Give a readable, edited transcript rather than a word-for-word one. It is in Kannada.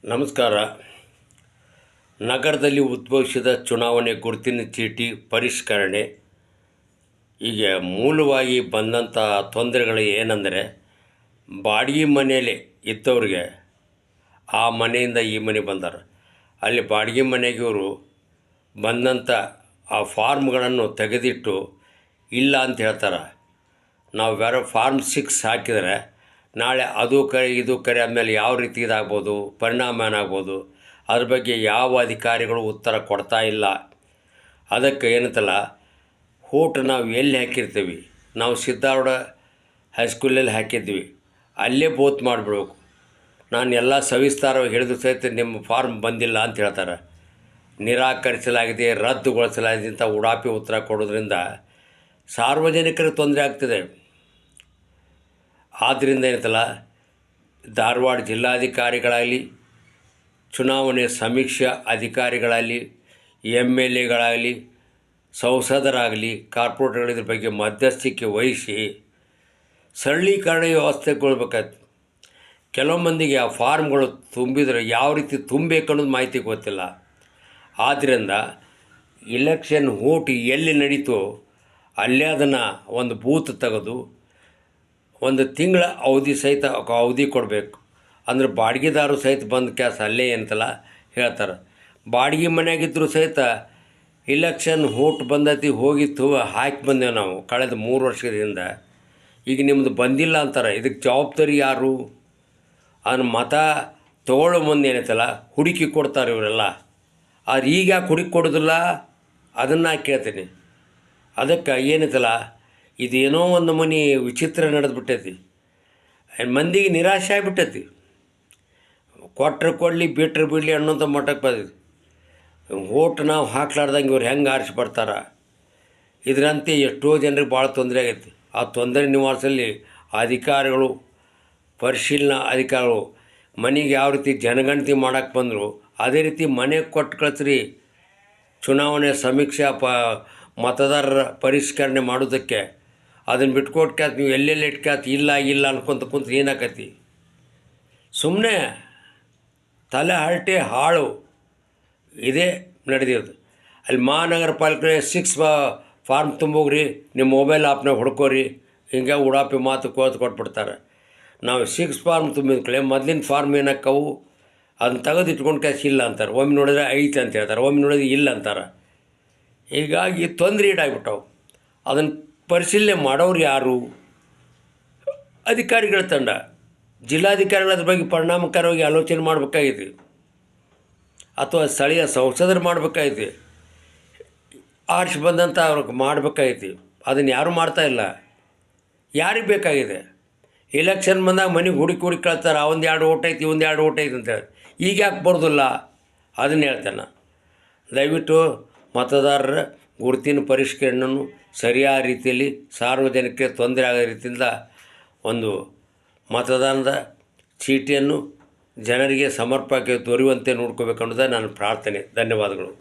ನಮಸ್ಕಾರ. ನಗರದಲ್ಲಿ ಉದ್ಭವಿಸಿದ ಚುನಾವಣೆ ಗುರುತಿನ ಚೀಟಿ ಪರಿಷ್ಕರಣೆ. ಈಗ ಮೂಲವಾಗಿ ಬಂದಂಥ ತೊಂದರೆಗಳು ಏನಂದರೆ, ಬಾಡಿಗೆ ಮನೆಯಲ್ಲಿ ಇದ್ದವ್ರಿಗೆ ಆ ಮನೆಯಿಂದ ಈ ಮನೆ ಬಂದಾರ. ಅಲ್ಲಿ ಬಾಡಿಗೆ ಮನೆಗಿವರು ಬಂದಂಥ ಆ ಫಾರ್ಮ್ಗಳನ್ನು ತೆಗೆದಿಟ್ಟು ಇಲ್ಲ ಅಂತ ಹೇಳ್ತಾರೆ. ನಾವು ಬೇರೆ ಫಾರ್ಮ್ 6 ಹಾಕಿದರೆ ನಾಳೆ ಅದು ಕರೆ ಇದು ಕರೆ ಆದಮೇಲೆ ಯಾವ ರೀತಿ ಇದಾಗ್ಬೋದು, ಪರಿಣಾಮ ಏನಾಗ್ಬೋದು, ಅದ್ರ ಬಗ್ಗೆ ಯಾವ ಅಧಿಕಾರಿಗಳು ಉತ್ತರ ಕೊಡ್ತಾ ಇಲ್ಲ. ಅದಕ್ಕೆ ಏನಂತಲ್ಲ, ಓಟ್ ನಾವು ಎಲ್ಲಿ ಹಾಕಿರ್ತೀವಿ, ನಾವು ಸಿದ್ಧಾರೂಢ ಹೈಸ್ಕೂಲಲ್ಲಿ ಹಾಕಿದ್ವಿ, ಅಲ್ಲೇ ಬೋತ್ ಮಾಡಿಬಿಡ್ಬೇಕು. ನಾನು ಎಲ್ಲ ಸವಿಸ್ತಾರವಾಗಿ ಹೇಳಿದ್ರು ಸಹಿತ ನಿಮ್ಮ ಫಾರ್ಮ್ ಬಂದಿಲ್ಲ ಅಂತ ಹೇಳ್ತಾರೆ. ನಿರಾಕರಿಸಲಾಗಿದೆ, ರದ್ದುಗೊಳಿಸಲಾಗಿದೆ ಅಂತ ಉಡಾಪಿ ಉತ್ತರ ಕೊಡೋದ್ರಿಂದ ಸಾರ್ವಜನಿಕರಿಗೆ ತೊಂದರೆ ಆಗ್ತಿದೆ. ಆದ್ದರಿಂದ ಏನಂತಲ್ಲ, ಧಾರವಾಡ ಜಿಲ್ಲಾಧಿಕಾರಿಗಳಾಗಲಿ, ಚುನಾವಣೆ ಸಮೀಕ್ಷಾ ಅಧಿಕಾರಿಗಳಾಗಲಿ, MLAಗಳಾಗಲಿ, ಸಂಸದರಾಗಲಿ, ಕಾರ್ಪೊರೇಟರ್ಗಳು ಇದ್ರ ಬಗ್ಗೆ ಮಧ್ಯಸ್ಥಿಕೆ ವಹಿಸಿ ಸರಳೀಕರಣ ವ್ಯವಸ್ಥೆಗೊಳ್ಬೇಕಾಯ್ತು. ಕೆಲವು ಮಂದಿಗೆ ಆ ಫಾರ್ಮ್ಗಳು ತುಂಬಿದರೆ ಯಾವ ರೀತಿ ತುಂಬಬೇಕು ಅನ್ನೋದು ಮಾಹಿತಿ ಗೊತ್ತಿಲ್ಲ. ಆದ್ದರಿಂದ ಇಲೆಕ್ಷನ್ ಓಟ್ ಎಲ್ಲಿ ನಡೀತೋ ಅಲ್ಲೇ ಅದನ್ನು ಒಂದು ಬೂತ್ ತೆಗೆದು ಒಂದು ತಿಂಗಳ ಅವಧಿ ಸಹಿತ ಅವಧಿ ಕೊಡಬೇಕು. ಅಂದ್ರೆ ಬಾಡಿಗೆದಾರರು ಸಹಿತ ಬಂದು ಕ್ಯಾಸ್ ಅಲ್ಲೇ ಅಂತಲ್ಲ ಹೇಳ್ತಾರೆ. ಬಾಡಿಗೆ ಮನೆಯಾಗಿದ್ದರೂ ಸಹಿತ ಇಲೆಕ್ಷನ್ ಓಟ್ ಬಂದೈತಿ, ಹೋಗಿತ್ತು, ಹಾಕಿ ಬಂದೇವು ನಾವು ಕಳೆದ 3 ವರ್ಷದಿಂದ. ಈಗ ನಿಮ್ಮದು ಬಂದಿಲ್ಲ ಅಂತಾರೆ. ಇದಕ್ಕೆ ಜವಾಬ್ದಾರಿ ಯಾರು? ಅದನ್ನು ಮತ ತೊಗೊಳ್ಳೋ ಮುಂದೆ ಏನೈತಲ್ಲ ಹುಡುಕಿ ಕೊಡ್ತಾರೆ ಇವರೆಲ್ಲ. ಆದ್ರೆ ಈಗ ಯಾಕೆ ಹುಡುಕಿ ಕೊಡೋದಿಲ್ಲ ಅದನ್ನು ಕೇಳ್ತೀನಿ. ಅದಕ್ಕೆ ಏನೈತಲ್ಲ, ಇದೇನೋ ಒಂದು ಮನೆ ವಿಚಿತ್ರ ನಡೆದ್ಬಿಟ್ಟೈತಿ. ಮಂದಿಗೆ ನಿರಾಶೆ ಆಗಿಬಿಟ್ಟೈತಿ. ಕೊಟ್ಟರೆ ಕೊಡಲಿ, ಬಿಟ್ಟರೆ ಬಿಡಲಿ ಅನ್ನೋಂಥ ಮಟ್ಟಕ್ಕೆ ಬಂದಿದೆ. ಓಟ್ ನಾವು ಹಾಕ್ಲಾರ್ದಂಗೆ ಇವ್ರು ಹೆಂಗೆ ಆರಿಸಿ ಬರ್ತಾರೆ. ಇದರಂತೆ ಎಷ್ಟೋ ಜನರಿಗೆ ಭಾಳ ತೊಂದರೆ ಆಗೈತಿ. ಆ ತೊಂದರೆ ನಿವಾರಿಸಲಿ ಅಧಿಕಾರಿಗಳು, ಪರಿಶೀಲನಾ ಅಧಿಕಾರಿಗಳು ಮನೆಗೆ ಯಾವ ರೀತಿ ಜನಗಣತಿ ಮಾಡೋಕ್ಕೆ ಬಂದರು ಅದೇ ರೀತಿ ಮನೆಗೆ ಕೊಟ್ಟು ಕಳಿಸ್ರಿ. ಚುನಾವಣೆ ಸಮೀಕ್ಷಾ ಮತದಾರರ ಪರಿಷ್ಕರಣೆ ಮಾಡೋದಕ್ಕೆ ಅದನ್ನು ಬಿಟ್ಕೊಟ್ಟು ಕ್ಯಾತ್ ನೀವು ಎಲ್ಲೆಲ್ಲಿ ಇಟ್ಕ್ಯಾತ್ ಇಲ್ಲ ಇಲ್ಲ ಅನ್ಕೊಂತ ಕುಂತ್ರೆ ಏನಾಕತಿ? ಸುಮ್ಮನೆ ತಲೆ ಹರಟೆ ಹಾಳು ಇದೇ ನಡೆದಿರೋದು. ಅಲ್ಲಿ ಮಹಾನಗರ ಪಾಲಿಕೆ 6 ಫಾರ್ಮ್ ತುಂಬೋಗ್ರಿ, ನಿಮ್ಮ ಮೊಬೈಲ್ ಆ್ಯಪ್ನಾಗ ಹುಡ್ಕೋರಿ, ಹಿಂಗೆ ಉಡಾಪಿ ಮಾತು ಕೊಟ್ಬಿಡ್ತಾರೆ. ನಾವು 6 ಫಾರ್ಮ್ ತುಂಬಿದ್ಕಳೆ ಮೊದಲಿನ ಫಾರ್ಮ್ ಏನಕ್ಕವು ಅದನ್ನ ತೆಗೆದು ಇಟ್ಕೊಂಡು ಕ್ಯಾಸ್ ಇಲ್ಲ ಅಂತಾರೆ. ಒಮ್ಮೆ ನೋಡಿದ್ರೆ ಐತೆ ಅಂತ ಹೇಳ್ತಾರೆ, ಒಮ್ಮೆ ನೋಡಿದ್ರೆ ಇಲ್ಲ ಅಂತಾರೆ. ಹೀಗಾಗಿ ತೊಂದರೆ ಈಡಾಗ್ಬಿಟ್ಟವು. ಅದನ್ನು ಪರಿಶೀಲನೆ ಮಾಡೋರು ಯಾರು? ಅಧಿಕಾರಿಗಳ ತಂಡ. ಜಿಲ್ಲಾಧಿಕಾರಿಗಳು ಅದ್ರ ಬಗ್ಗೆ ಪರಿಣಾಮಕಾರಿಯಾಗಿ ಆಲೋಚನೆ ಮಾಡಬೇಕಾಗಿದೆ, ಅಥವಾ ಸ್ಥಳೀಯ ಸಂಸದರು ಮಾಡಬೇಕಾಗಿದೆ, ಆರಿಸಿ ಬಂದಂಥ ಅವ್ರಿಗೆ ಮಾಡಬೇಕಾಗೈತಿ. ಅದನ್ನು ಯಾರೂ ಮಾಡ್ತಾಯಿಲ್ಲ. ಯಾರಿಗೆ ಬೇಕಾಗಿದೆ? ಇಲೆಕ್ಷನ್ ಬಂದಾಗ ಮನೆಗೆ ಹುಡುಕಿ ಕಳ್ತಾರೆ. ಒಂದು 2 ಓಟ್ ಐತಿ, 2 ಓಟ್ ಐತಿ ಅಂತೇಳಿ. ಈಗ ಯಾಕೆ ಬರೋದಿಲ್ಲ ಅದನ್ನು ಹೇಳ್ತೇನೆ. ದಯವಿಟ್ಟು ಮತದಾರರ ಗುರುತಿನ ಪರಿಷ್ಕರಣೆಯನ್ನು ಸರಿಯಾದ ರೀತಿಯಲ್ಲಿ ಸಾರ್ವಜನಿಕರಿಗೆ ತೊಂದರೆ ಆಗೋ ರೀತಿಯಿಂದ ಒಂದು ಮತದಾನದ ಚೀಟಿಯನ್ನು ಜನರಿಗೆ ಸಮರ್ಪಕವಾಗಿ ದೊರೆಯುವಂತೆ ನೋಡ್ಕೋಬೇಕು ಅನ್ನೋದೇ ನನ್ನ ಪ್ರಾರ್ಥನೆ. ಧನ್ಯವಾದಗಳು.